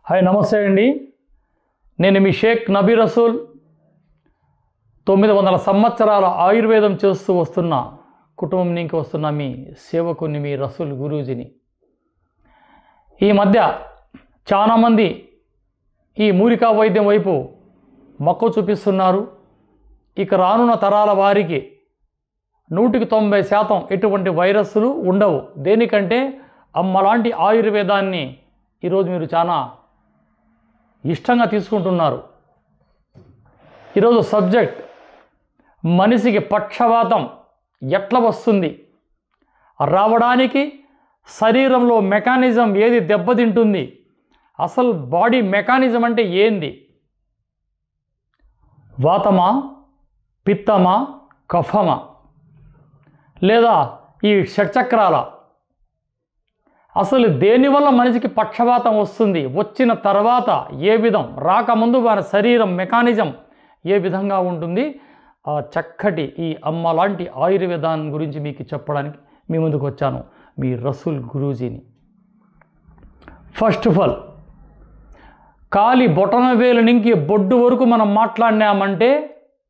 Hi నమస్తే అండి. నేను మీ షేక్ నబీ రసూల్. 900 సంవత్సరాల ఆయుర్వేదం చేస్తూ వస్తున్న కుటుంబం నుంచి వస్తున్న మీ సేవకుని, మీ రసూల్ గురూజీని. ఈ మధ్య చాలామంది ఈ మూలికా వైద్యం వైపు మక్కువ చూపిస్తున్నారు. ఇక రానున్న తరాల వారికి 190% ఎటువంటి వైరస్లు ఉండవు. దేనికంటే అమ్మలాంటి ఆయుర్వేదాన్ని ఈరోజు మీరు చాలా ఇష్టంగా తీసుకుంటున్నారు. ఈరోజు సబ్జెక్ట్ మనిషికి పక్షవాతం ఎట్లా వస్తుంది, రావడానికి శరీరంలో మెకానిజం ఏది దెబ్బతింటుంది, అసలు బాడీ మెకానిజం అంటే ఏంది, వాతమా, పిత్తమా, కఫమా, లేదా ఈ షట్చక్రాల, అసలు దేనివల్ల మనిషికి పక్షవాతం వస్తుంది, వచ్చిన తర్వాత ఏ విధం, రాకముందు వారి శరీరం మెకానిజం ఏ విధంగా ఉంటుంది, ఆ చక్కటి ఈ అమ్మలాంటి ఆయుర్వేదాన్ని గురించి మీకు చెప్పడానికి మీ ముందుకు వచ్చాను, మీ రసూల్ గురూజీని. ఫస్ట్ ఆఫ్ ఆల్, కాలి బొటనవేలు నుంచి బొడ్డు వరకు మనం మాట్లాడినామంటే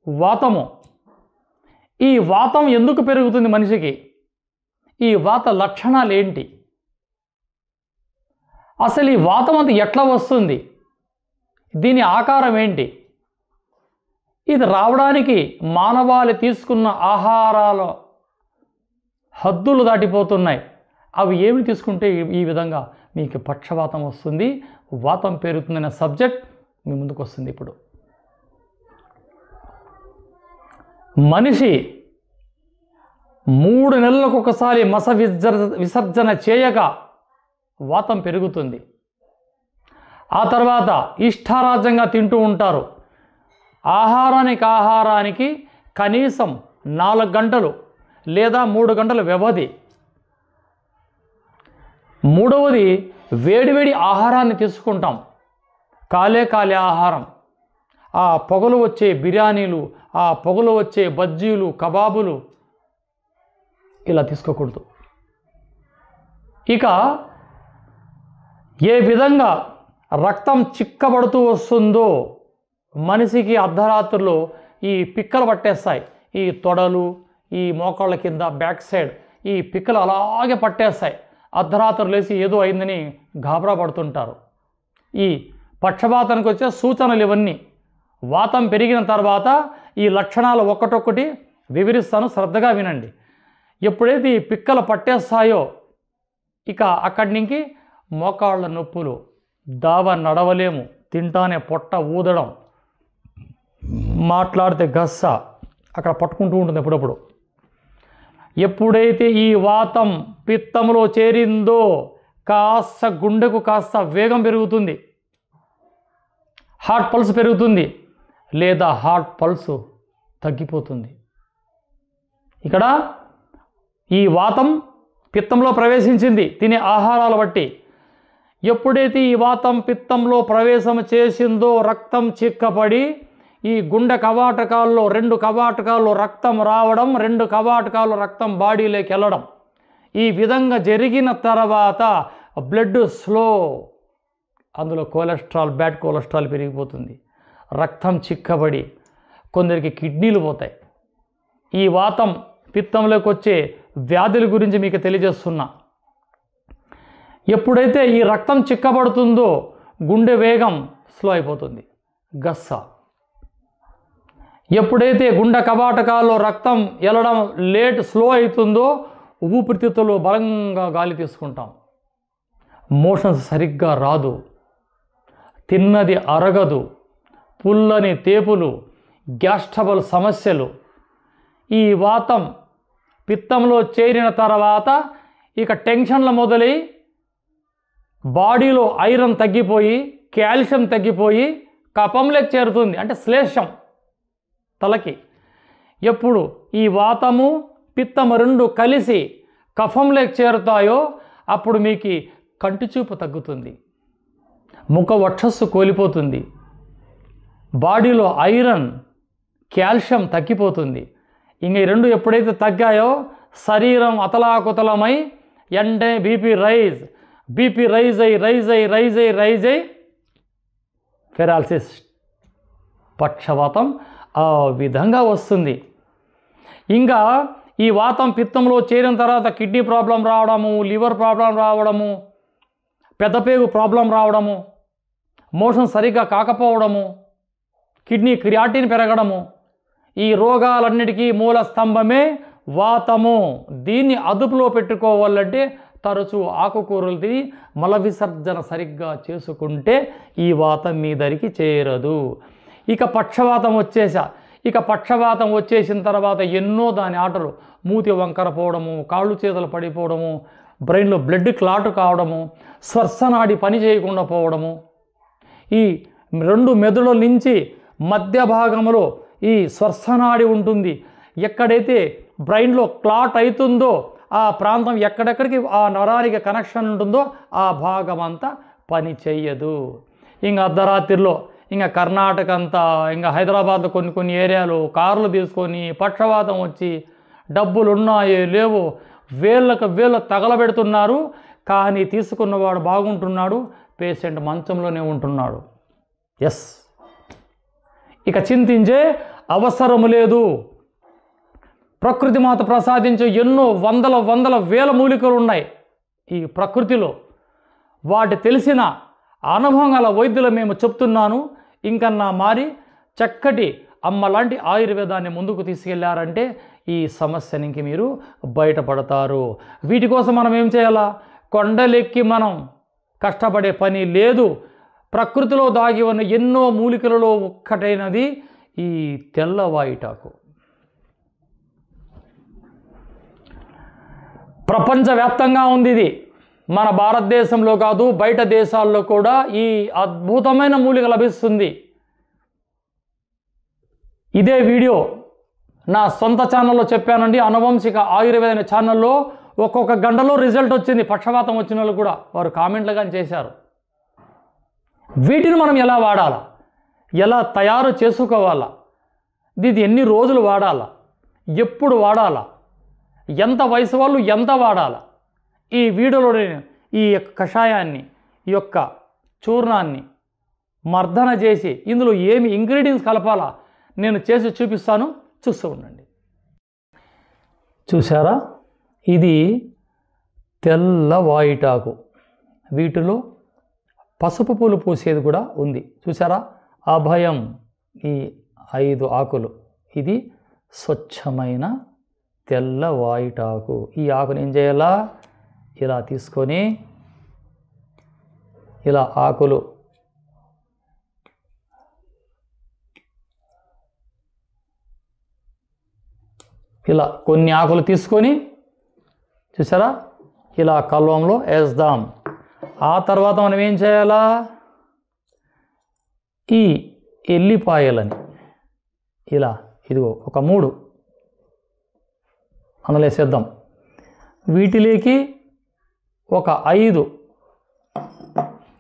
వాతము. ఈ వాతం ఎందుకు పెరుగుతుంది మనిషికి, ఈ వాత లక్షణాలు ఏంటి, అసలు ఈ వాతం అంతా ఎట్లా వస్తుంది, దీని ఆకారం ఏంటి, ఇది రావడానికి మానవాళి తీసుకున్న ఆహారాల హద్దులు దాటిపోతున్నాయి. అవి ఏమి తీసుకుంటే ఈ విధంగా మీకు పక్షవాతం వస్తుంది, వాతం పెరుగుతుందనే సబ్జెక్ట్ మీ ముందుకు వస్తుంది. ఇప్పుడు మనిషి 3 నెలలకు ఒకసారి మల విసర్జన చేయక వాతం పెరుగుతుంది. ఆ తర్వాత ఇష్టారాజ్యంగా తింటూ ఉంటారు. ఆహారానికి కనీసం 4 గంటలు లేదా 3 గంటల వ్యవధి. మూడవది, వేడివేడి ఆహారాన్ని తీసుకుంటాం, కాలే ఆహారం. ఆ పొగలు వచ్చే బిర్యానీలు, ఆ పొగలు వచ్చే బజ్జీలు, కబాబులు ఇలా తీసుకోకూడదు. ఇక ఏ విధంగా రక్తం చిక్కబడుతూ వస్తుందో మనిషికి అర్ధరాత్రులు ఈ పిక్కలు పట్టేస్తాయి. ఈ తొడలు, ఈ మోకాళ్ళ కింద బ్యాక్ సైడ్ ఈ పిక్కలు అలాగే పట్టేస్తాయి. అర్ధరాత్రులు లేచి ఏదో అయిందని గాబరా పడుతుంటారు. ఈ పక్షపాతానికి వచ్చే సూచనలు ఇవన్నీ. వాతం పెరిగిన తర్వాత ఈ లక్షణాలు ఒక్కటొక్కటి వివరిస్తాను, శ్రద్ధగా వినండి. ఎప్పుడైతే ఈ పిక్కలు పట్టేస్తాయో ఇక అక్కడి నుంచి మోకాళ్ళ నొప్పులు, దావ నడవలేము, తింటానే పొట్ట ఊదడం, మాట్లాడితే గస్స అక్కడ పట్టుకుంటూ ఉంటుంది ఎప్పుడప్పుడు. ఎప్పుడైతే ఈ వాతం పిత్తంలో చేరిందో కాస్త గుండెకు కాస్త వేగం పెరుగుతుంది, హార్ట్ పల్స్ పెరుగుతుంది, లేదా హార్ట్ పల్స్ తగ్గిపోతుంది. ఇక్కడ ఈ వాతం పిత్తంలో ప్రవేశించింది తినే ఆహారాలు బట్టి. ఎప్పుడైతే ఈ వాతం పిత్తంలో ప్రవేశం చేసిందో రక్తం చిక్కపడి ఈ గుండె కవాటకాల్లో 2 కవాటకాల్లో రక్తం రావడం, 2 కవాటకాల్లో రక్తం బాడీలోకి వెళ్ళడం, ఈ విధంగా జరిగిన తర్వాత బ్లడ్ స్లో, అందులో కొలెస్ట్రాల్, బ్యాడ్ కొలెస్ట్రాల్ పెరిగిపోతుంది, రక్తం చిక్కబడి కొందరికి కిడ్నీలు పోతాయి. ఈ వాతం పిత్తంలోకి వచ్చే వ్యాధుల గురించి మీకు తెలియజేస్తున్నా. ఎప్పుడైతే ఈ రక్తం చిక్కబడుతుందో గుండె వేగం స్లో అయిపోతుంది, గస్స. ఎప్పుడైతే గుండె కవాటకాల్లో రక్తం వెళ్ళడం స్లో అవుతుందో ఊపిరితిత్తులు బలంగా గాలి తీసుకుంటాం, మోషన్స్ సరిగ్గా రాదు, తిన్నది అరగదు, పుల్లని తేపులు, గ్యాస్ ట్రబుల్ సమస్యలు. ఈ వాతం పిత్తంలో చేరిన తర్వాత ఇక టెన్షన్లు మొదలై బాడీలో ఐరన్ తగ్గిపోయి, కాల్షియం తగ్గిపోయి కఫంలోకి చేరుతుంది, అంటే శ్లేషం తలకి. ఎప్పుడు ఈ వాతము పిత్తము 2 కలిసి కఫంలోకి చేరుతాయో అప్పుడు మీకు కంటి చూపు తగ్గుతుంది, ముఖ వక్షస్సు కోల్పోతుంది, బాడీలో ఐరన్ కాల్షియం తగ్గిపోతుంది. ఇంక ఈ 2 ఎప్పుడైతే తగ్గాయో శరీరం అతలాకుతలమై బీపీ రైజ్ అయ్యి పెరాలసిస్, పక్షవాతం ఆ విధంగా వస్తుంది. ఇంకా ఈ వాతం పిత్తంలో చేరిన తర్వాత కిడ్నీ ప్రాబ్లం రావడము, లివర్ ప్రాబ్లం రావడము, పెద్దపేగు ప్రాబ్లం రావడము, మోషన్ సరిగ్గా కాకపోవడము, కిడ్నీ క్రియాటిన్ పెరగడము, ఈ రోగాలన్నిటికీ మూల స్తంభమే వాతము. దీన్ని అదుపులో పెట్టుకోవాలంటే తరచూ ఆకుకూరలు తిని మల విసర్జన సరిగ్గా చేసుకుంటే ఈ వాతం మీ దరికి చేరదు. ఇక పక్షవాతం వచ్చేసిన తర్వాత ఎన్నో దాని ఆటలు, మూతి వంకర పోవడము, కాళ్ళు చేతులు పడిపోవడము, బ్రెయిన్లో బ్లడ్ క్లాట్ కావడము, శ్వాసనాడి పని చేయకుండా పోవడము, ఈ రెండు మెదడుల నుంచి మధ్య భాగంలో ఈ శ్వాసనాడి ఉంటుంది. ఎక్కడైతే బ్రెయిన్లో క్లాట్ అవుతుందో ఆ ప్రాంతం ఎక్కడెక్కడికి ఆ నరానికి కనెక్షన్ ఉంటుందో ఆ భాగం అంతా పని చెయ్యదు. ఇంకా అర్ధరాత్రిలో ఇంకా కర్ణాటక అంతా, ఇంకా హైదరాబాద్లో కొన్ని ఏరియాలు కార్లు తీసుకొని పక్షవాతం వచ్చి డబ్బులు ఉన్నాయో లేవో వేళ్ళ తగలబెడుతున్నారు. కానీ తీసుకున్నవాడు బాగుంటున్నాడు, పేషెంట్ మంచంలోనే ఉంటున్నాడు. ఎస్, ఇక చింతించే అవసరం లేదు. ప్రకృతి మాత ప్రసాదించే ఎన్నో వందల వేల మూలికలు ఉన్నాయి ఈ ప్రకృతిలో. వాటి తెలిసిన అనుభవం గల వైద్యులు మేము చెప్తున్నాను. ఇంకన్నా మారి చక్కటి అమ్మ లాంటి ఆయుర్వేదాన్ని ముందుకు తీసుకెళ్లారంటే ఈ సమస్య నుంచి మీరు బయటపడతారు. వీటి కోసం మనం ఏం చేయాలా? కొండలెక్కి మనం కష్టపడే పని లేదు. ప్రకృతిలో దాగి ఉన్న ఎన్నో మూలికలలో ఒక్కటైనది ఈ తెల్లవాయిటాకు. ప్రపంచవ్యాప్తంగా ఉంది ఇది. మన భారతదేశంలో కాదు, బయట దేశాల్లో కూడా ఈ అద్భుతమైన మూలిక లభిస్తుంది. ఇదే వీడియో నా సొంత ఛానల్లో చెప్పానండి. అనువంశిక ఆయుర్వేద ఛానల్లో ఒక్కొక్క గంటలో రిజల్ట్ వచ్చింది. పక్షవాతం వచ్చిన వాళ్ళు కూడా వారు కామెంట్లు కానీ చేశారు. వీటిని మనం ఎలా వాడాలా, ఎలా తయారు చేసుకోవాలా, ఇది ఎన్ని రోజులు వాడాలా, ఎప్పుడు వాడాలా, ఎంత వయసు వాళ్ళు ఎంత వాడాలా, ఈ వీడియోలో ఈ యొక్క కషాయాన్ని, ఈ యొక్క చూర్ణాన్ని మర్దన చేసి ఇందులో ఏమి ఇంగ్రీడియంట్స్ కలపాలా నేను చేసి చూపిస్తాను, చూస్తూ ఉండండి. చూసారా, ఇది తెల్లవాయిటాకు. వీటిలో పసుపు పూలు పూసేది కూడా ఉంది. చూసారా, అభయం, ఈ 5 ఆకులు. ఇది స్వచ్ఛమైన తెల్లవాయిటాకు. ఈ ఆకుని ఏం చేయాలా? ఇలా తీసుకొని ఇలా ఆకులు ఇలా కొన్ని ఆకులు తీసుకొని చూసారా ఇలా కల్వంలో వేద్దాం. ఆ తర్వాత మనం ఏం చేయాలా? ఈ ఎల్లిపాయలని ఇలా ఇదిగో ఒక 3 అందులో వేసేద్దాం. వీటిలోకి ఒక 5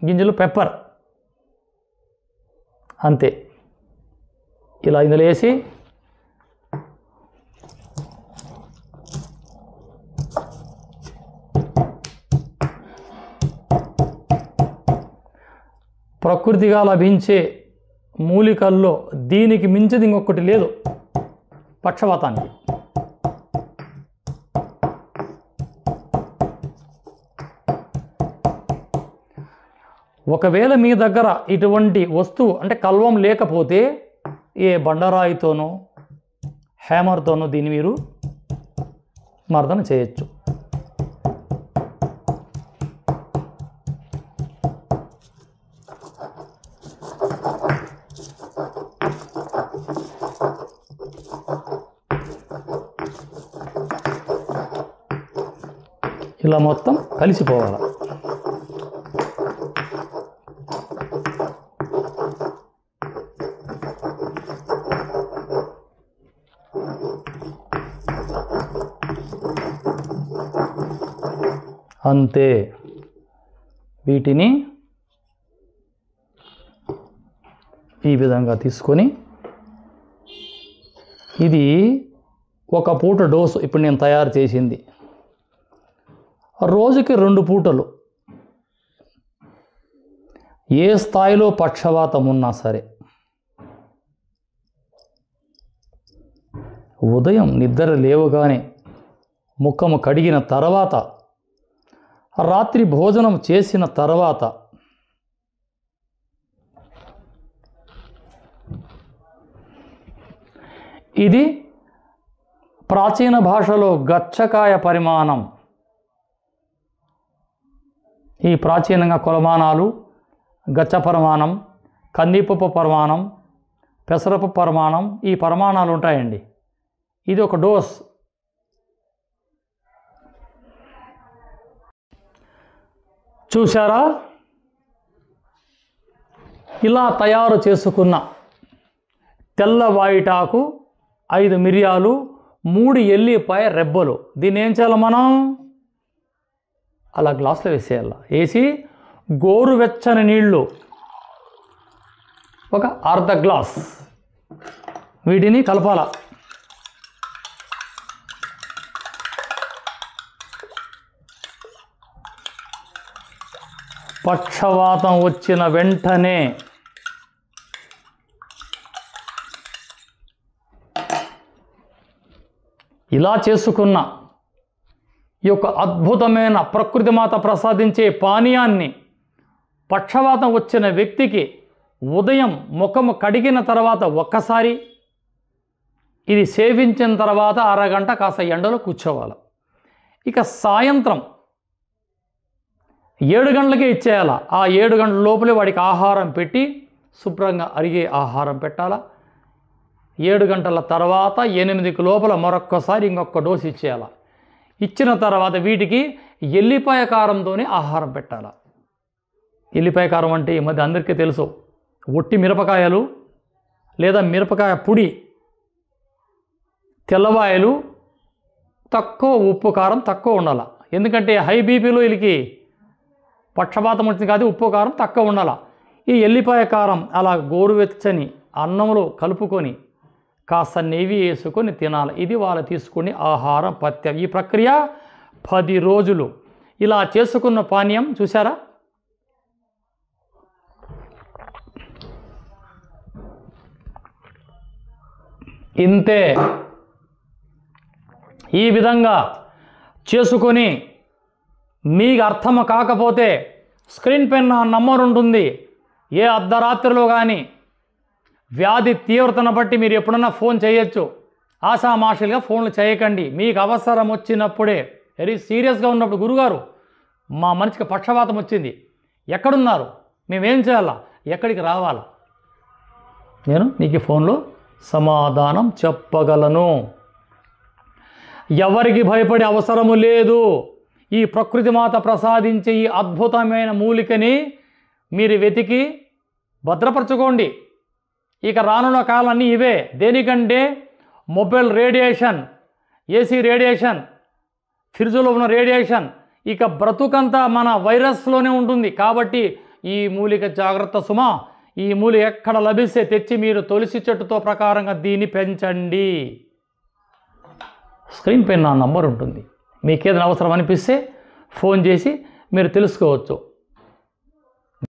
గింజలు పెప్పర్, అంతే. ఇలా ఇందులో వేసి ప్రకృతిగా లభించే మూలికల్లో దీనికి మించిది ఇంకొకటి లేదు పక్షవాతానికి. ఒకవేళ మీ దగ్గర ఇటువంటి వస్తువు అంటే కల్వం లేకపోతే ఏ బండరాయితోనో హ్యామర్తోనో దీన్ని మీరు మర్దన చేయొచ్చు. ఇలా మొత్తం కలిసిపోవాలి. అంతే. వీటిని ఈ విధంగా తీసుకొని ఇది ఒక పూట డోసు ఇప్పుడు నేను తయారు చేసింది. రోజుకి 2 పూటలు ఏ స్థాయిలో పక్షవాతం ఉన్నా సరే ఉదయం నిద్ర లేవగానే ముఖము కడిగిన తర్వాత, రాత్రి భోజనం చేసిన తర్వాత ఇది ప్రాచీన భాషలో గచ్చకాయ పరిమాణం. ఈ ప్రాచీనంగా కొలమానాలు గచ్చ పరిమాణం, కందిపప్పు పరిమాణం, పెసరపప్పు పరిమాణం, ఈ పరిమాణాలు ఉంటాయండి. ఇది ఒక డోస్. చూశారా? ఇలా తయారు చేసుకున్న తెల్ల వాయిటాకు, 5 మిరియాలు, 3 ఎల్లిపాయ రెబ్బలు, దీన్ని ఏం చేయాలి మనం? అలా గ్లాసులో వేసేయాలి. వేసి గోరువెచ్చని నీళ్ళు ఒక అర్ధ గ్లాస్ వీటిని కలపాల. పక్షవాతం వచ్చిన వెంటనే ఇలా చేసుకున్న ఈ యొక్క అద్భుతమైన ప్రకృతి మాత ప్రసాదించే పానీయాన్ని పక్షవాతం వచ్చిన వ్యక్తికి ఉదయం ముఖము కడిగిన తర్వాత ఒక్కసారి, ఇది సేవించిన తర్వాత అరగంట కాస్త ఎండలో కూర్చోవాలి. ఇక సాయంత్రం 7 గంటలకే ఇచ్చేయాల. ఆ 7 గంటల లోపలే వాడికి ఆహారం పెట్టి శుభ్రంగా అరిగే ఆహారం పెట్టాలా. 7 గంటల తర్వాత 8 లోపల మరొక్కసారి ఇంకొక డోసు ఇచ్చేయాల. ఇచ్చిన తర్వాత వీటికి ఎల్లిపాయ కారంతోనే ఆహారం పెట్టాలి. ఎల్లిపాయ కారం అంటే ఈ మధ్య అందరికీ తెలుసు, ఒట్టి మిరపకాయలు లేదా మిరపకాయ పొడి, తెల్లవాయలు, తక్కువ ఉప్పు కారం తక్కువ ఉండాలి. ఎందుకంటే హై బీపీలో వీళ్ళకి పక్షపాతం వచ్చింది కాదు, ఉప్పు కారం తక్కువ ఉండాలి. ఈ ఎల్లిపాయ కారం అలా గోరువెచ్చని అన్నంలో కలుపుకొని కాస్త నెయ్యి వేసుకొని తినాలి. ఇది వాళ్ళు తీసుకుని ఆహారం పథ్యం. ఈ ప్రక్రియ 10 రోజులు ఇలా చేసుకున్న పానీయం చూసారా? ఇంతే. ఈ విధంగా చేసుకొని మీకు అర్థం కాకపోతే స్క్రీన్ పైన నా నంబర్ ఉంటుంది. ఏ అర్ధరాత్రిలో కానీ వ్యాధి తీవ్రతను బట్టి మీరు ఎప్పుడన్నా ఫోన్ చేయొచ్చు. ఆషామాషిలుగా ఫోన్లు చేయకండి. మీకు అవసరం వచ్చినప్పుడే, వెరీ సీరియస్గా ఉన్నప్పుడు, గురుగారు మా మనిషికి పక్షవాతం వచ్చింది, ఎక్కడున్నారు, మేమేం చేయాలా, ఎక్కడికి రావాలా, నేను మీకు ఫోన్లో సమాధానం చెప్పగలను. ఎవరికి భయపడే అవసరము లేదు. ఈ ప్రకృతి మాత ప్రసాదించే ఈ అద్భుతమైన మూలికని మీరు వెతికి భద్రపరచుకోండి. ఇక రానున్న కాలాన్ని ఇవే. దేనికంటే మొబైల్ రేడియేషన్, ఏసీ రేడియేషన్, ఫ్రిడ్జ్లో ఉన్న రేడియేషన్, ఇక బ్రతుకంతా మన వైరస్లోనే ఉంటుంది. కాబట్టి ఈ మూలిక జాగ్రత్త సుమా. ఈ మూలిక ఎక్కడ లభిస్తే తెచ్చి మీరు తులసి చెట్టుతో ప్రకారంగా దీన్ని పెంచండి. స్క్రీన్ పైన నా నంబర్ ఉంటుంది. మీకు ఏదైనా అవసరం అనిపిస్తే ఫోన్ చేసి మీరు తెలుసుకోవచ్చు.